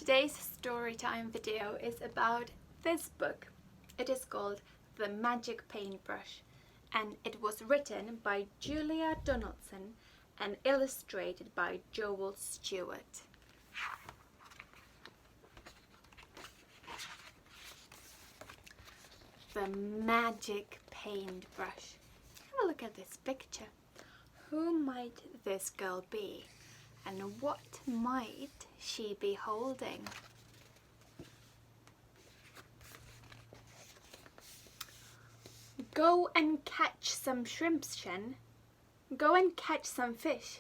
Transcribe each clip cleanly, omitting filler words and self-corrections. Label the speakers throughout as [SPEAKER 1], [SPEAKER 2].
[SPEAKER 1] Today's storytime video is about this book. It is called The Magic Paintbrush, and it was written by Julia Donaldson and illustrated by Joel Stewart. The Magic Paintbrush. Have a look at this picture. Who might this girl be? And what might she be holding? Go and catch some shrimps, Shen. Go and catch some fish.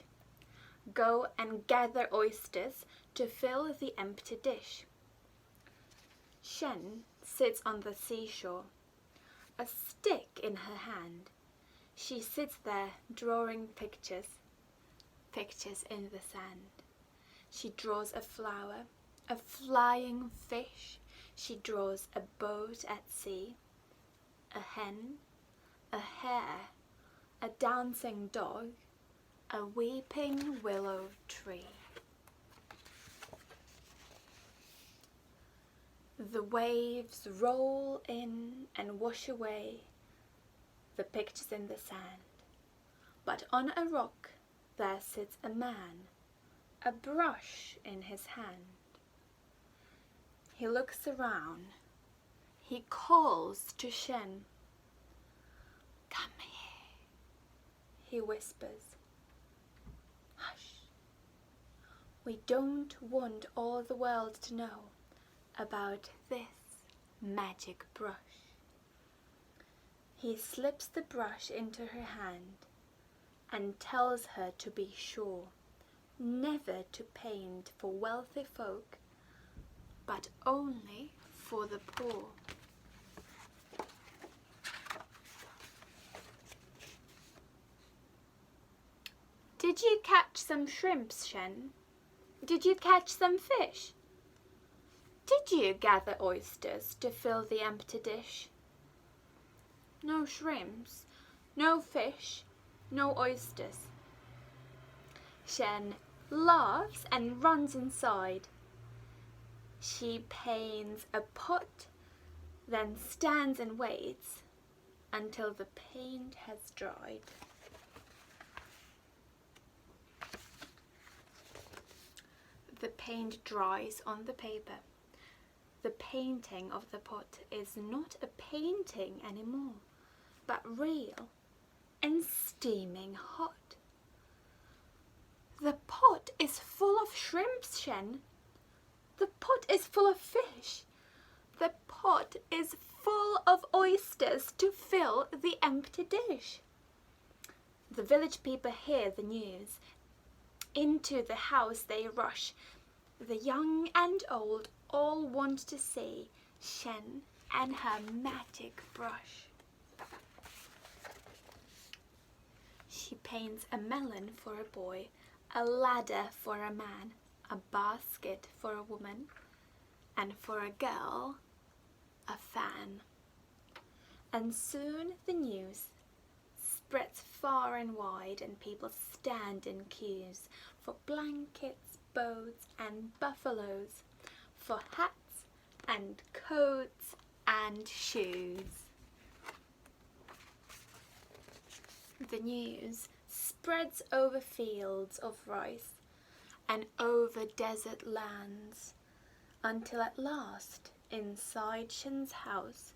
[SPEAKER 1] Go and gather oysters to fill the empty dish. Shen sits on the seashore, a stick in her hand. She sits there drawing pictures in the sand. She draws a flower, a flying fish. She draws a boat at sea, a hen, a hare, a dancing dog, a weeping willow tree. The waves roll in and wash away the pictures in the sand, but on a rock there sits a man, a brush in his hand. He looks around. He calls to Shen. "Come here," he whispers. "Hush. We don't want all the world to know about this magic brush." He slips the brush into her hand and tells her to be sure never to paint for wealthy folk, but only for the poor. Did you catch some shrimps, Shen? Did you catch some fish? Did you gather oysters to fill the empty dish? No shrimps, no fish, no oysters. Shen laughs and runs inside. She paints a pot, then stands and waits until the paint has dried. The paint dries on the paper. The painting of the pot is not a painting anymore, but real and steaming hot. The pot is full of shrimps, Shen. The pot is full of fish. The pot is full of oysters to fill the empty dish. The village people hear the news. Into the house they rush. The young and old all want to see Shen and her magic brush. She paints a melon for a boy, a ladder for a man, a basket for a woman, and for a girl, a fan. And soon the news spreads far and wide, and people stand in queues for blankets, boats, and buffaloes, for hats and coats and shoes. The news spreads over fields of rice and over desert lands, until at last, inside Shen's house,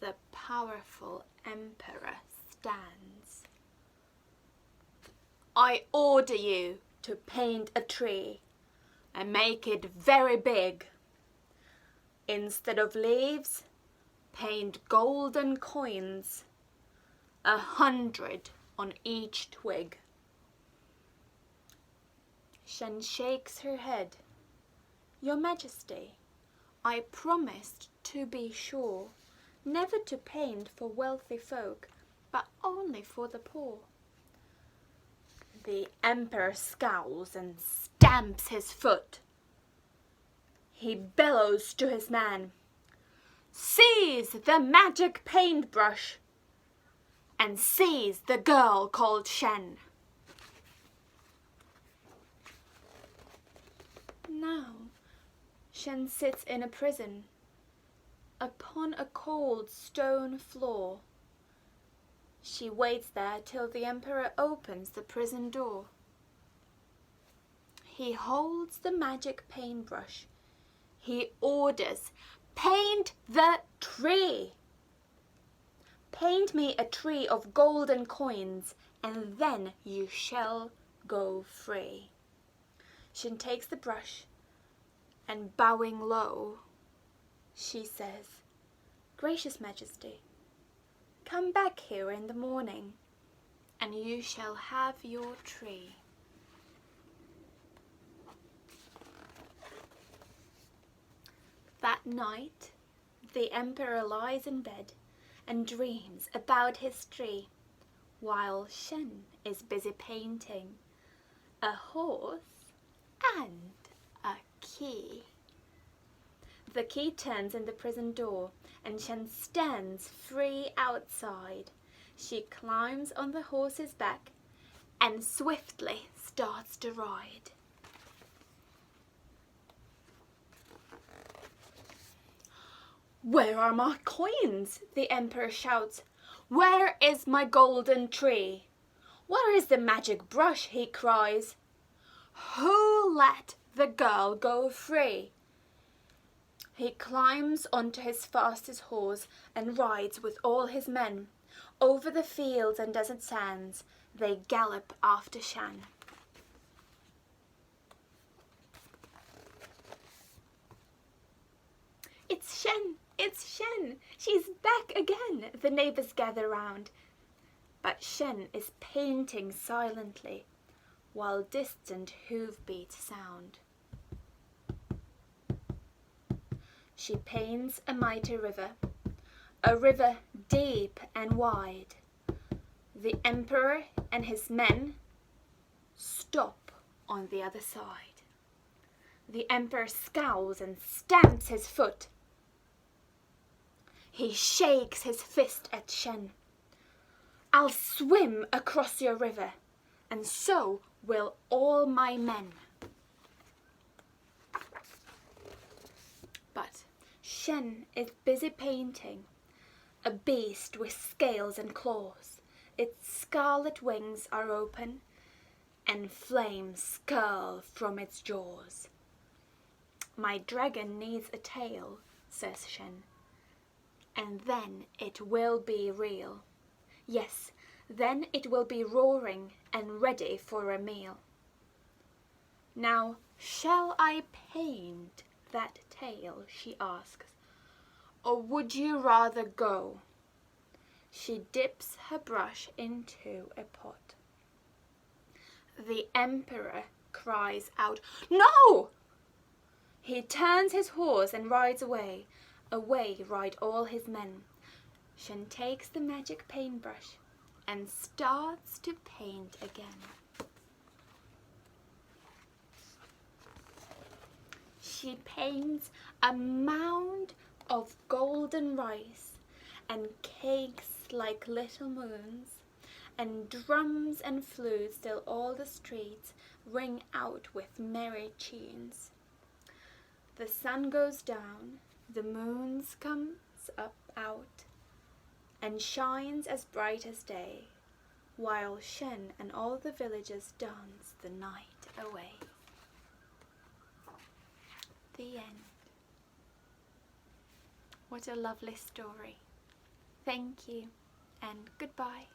[SPEAKER 1] the powerful emperor stands. "I order you to paint a tree and make it very big. Instead of leaves, paint golden coins, 100 on each twig." Shen shakes her head. "Your Majesty, I promised to be sure never to paint for wealthy folk, but only for the poor." The emperor scowls and stamps his foot. He bellows to his man, "Seize the magic paintbrush and seize the girl called Shen." Now Shen sits in a prison, upon a cold stone floor. She waits there till the emperor opens the prison door. He holds the magic paintbrush. He orders, "Paint the tree! Paint me a tree of golden coins, and then you shall go free." Shen takes the brush, and bowing low, she says, "Gracious Majesty, come back here in the morning, and you shall have your tree." That night, the emperor lies in bed and dreams about his tree, while Shen is busy painting a horse and a key. The key turns in the prison door, and Shen stands free outside. She climbs on the horse's back and swiftly starts to ride. "Where are my coins?" the emperor shouts. "Where is my golden tree? Where is the magic brush?" he cries. "Who let the girl go free?" He climbs onto his fastest horse and rides with all his men. Over the fields and desert sands they gallop after Shen. "It's Shen! It's Shen! She's back again!" the neighbors gather round. But Shen is painting silently, while distant hoofbeats sound. She paints a mighty river, a river deep and wide. The emperor and his men stop on the other side. The emperor scowls and stamps his foot. He shakes his fist at Shen. "I'll swim across your river, and so will all my men." But Shen is busy painting a beast with scales and claws. Its scarlet wings are open, and flames curl from its jaws. "My dragon needs a tail," says Shen, "and then it will be real. Yes, then it will be roaring and ready for a meal. Now, shall I paint that tail?" she asks, "or would you rather go?" She dips her brush into a pot. The emperor cries out, "No!" He turns his horse and rides away. Away ride all his men. Shen takes the magic paintbrush and starts to paint again. She paints a mound of golden rice, and cakes like little moons, and drums and flutes till all the streets ring out with merry tunes. The sun goes down, the moon comes up out, and shines as bright as day, while Shen and all the villagers dance the night away. The end. What a lovely story. Thank you, and goodbye.